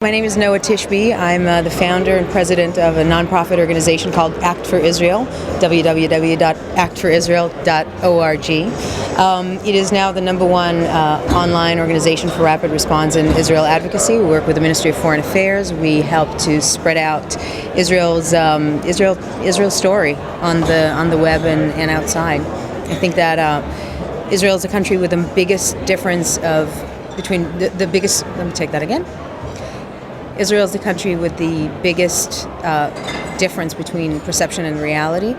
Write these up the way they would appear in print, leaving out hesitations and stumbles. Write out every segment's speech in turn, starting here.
My name is Noa Tishby. I'm the founder and president of a nonprofit organization called Act for Israel, www.actforisrael.org. It is now the number one online organization for rapid response in Israel advocacy. We work with the Ministry of Foreign Affairs. We help to spread out Israel's story on the web and outside. I think that Israel is a country with the biggest difference between the biggest. Let me take that again. Israel is the country with the biggest difference between perception and reality.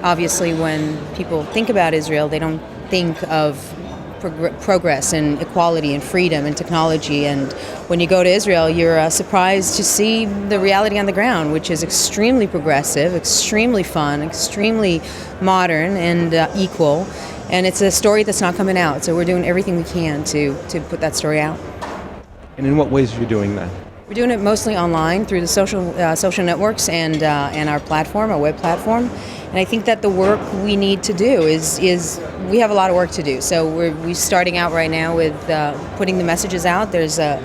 Obviously, when people think about Israel, they don't think of progress and equality and freedom and technology. And when you go to Israel, you're surprised to see the reality on the ground, which is extremely progressive, extremely fun, extremely modern and equal. And it's a story that's not coming out. So we're doing everything we can to put that story out. And in what ways are you doing that? We're doing it mostly online through the social networks and our platform, our web platform. And I think that the work we need to do is we have a lot of work to do. So we're starting out right now with putting the messages out. There's a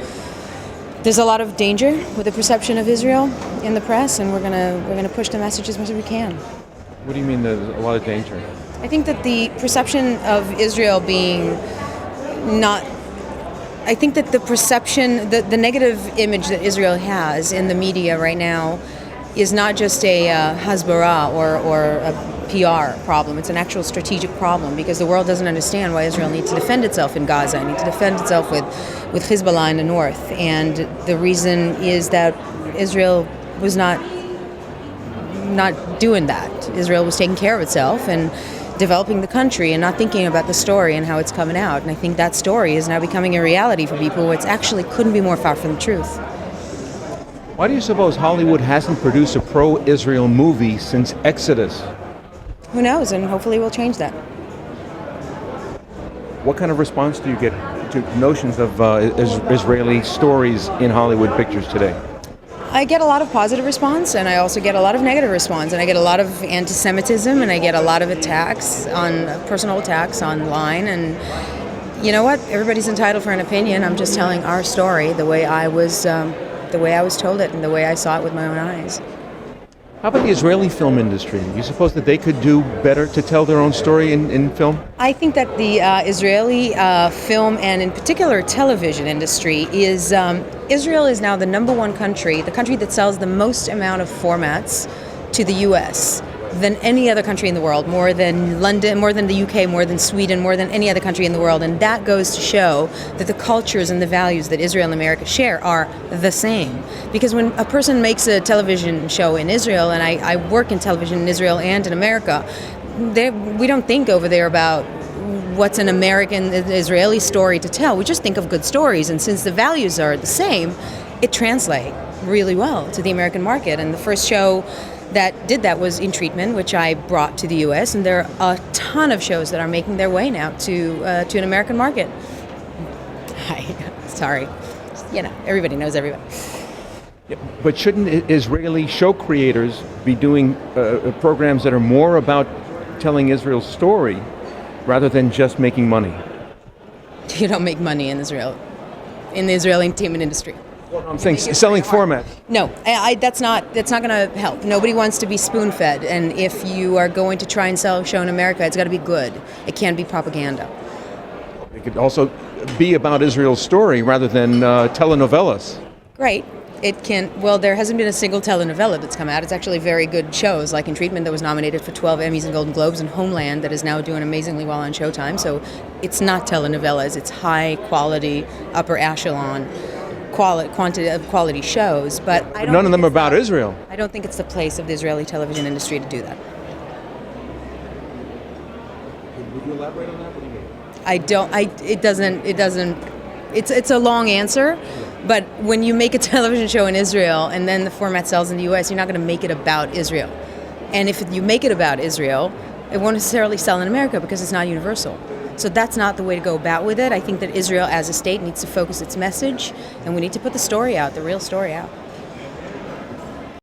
lot of danger with the perception of Israel in the press, and we're gonna push the message as much as we can. What do you mean there's a lot of danger? I think that the perception of Israel being not. I think that the perception, the negative image that Israel has in the media right now is not just a hasbara or a PR problem. It's an actual strategic problem because the world doesn't understand why Israel needs to defend itself in Gaza, needs to defend itself with Hezbollah in the north. And the reason is that Israel was not doing that. Israel was taking care of itself and developing the country and not thinking about the story and how it's coming out. And I think that story is now becoming a reality for people. It actually couldn't be more far from the truth. Why do you suppose Hollywood hasn't produced a pro-Israel movie since Exodus? Who knows? And hopefully we'll change that. What kind of response do you get to notions of Israeli stories in Hollywood pictures today? I get a lot of positive response, and I also get a lot of negative response, and I get a lot of anti-Semitism, and I get a lot of personal attacks online. And you know what? Everybody's entitled for an opinion. I'm just telling our story the way I was told it, and the way I saw it with my own eyes. How about the Israeli film industry? Do you suppose that they could do better to tell their own story in film? I think that the Israeli film and in particular television industry is, Israel is now the number one country, the country that sells the most amount of formats to the U.S. than any other country in the world, more than London, more than the UK, more than Sweden, more than any other country in the world. And that goes to show that the cultures and the values that Israel and America share are the same. Because when a person makes a television show in Israel, and I work in television in Israel and in America, we don't think over there about what's an American Israeli story to tell. We just think of good stories. And since the values are the same, it translates really well to the American market. And the first show that did that was In Treatment, which I brought to the U.S., and there are a ton of shows that are making their way now to an American market. Hi, sorry. Everybody knows everybody. Yeah, but shouldn't Israeli show creators be doing programs that are more about telling Israel's story rather than just making money? You don't make money in Israel, in the Israeli entertainment industry. Well, I'm saying selling formats. No, that's not going to help. Nobody wants to be spoon-fed, and if you are going to try and sell a show in America, it's got to be good. It can't be propaganda. It could also be about Israel's story rather than telenovelas. Great. It can. Well, there hasn't been a single telenovela that's come out. It's actually very good shows, like In Treatment, that was nominated for 12 Emmys and Golden Globes, and Homeland, that is now doing amazingly well on Showtime. So it's not telenovelas. It's high-quality, upper echelon quality shows, but none of them are about Israel. I don't think it's the place of the Israeli television industry to do that. Would you elaborate on that? What do you mean? I don't. It doesn't. It's a long answer, but when you make a television show in Israel and then the format sells in the U.S., you're not going to make it about Israel. And if you make it about Israel, it won't necessarily sell in America because it's not universal. So that's not the way to go about with it. I think that Israel as a state needs to focus its message, and we need to put the story out, the real story out.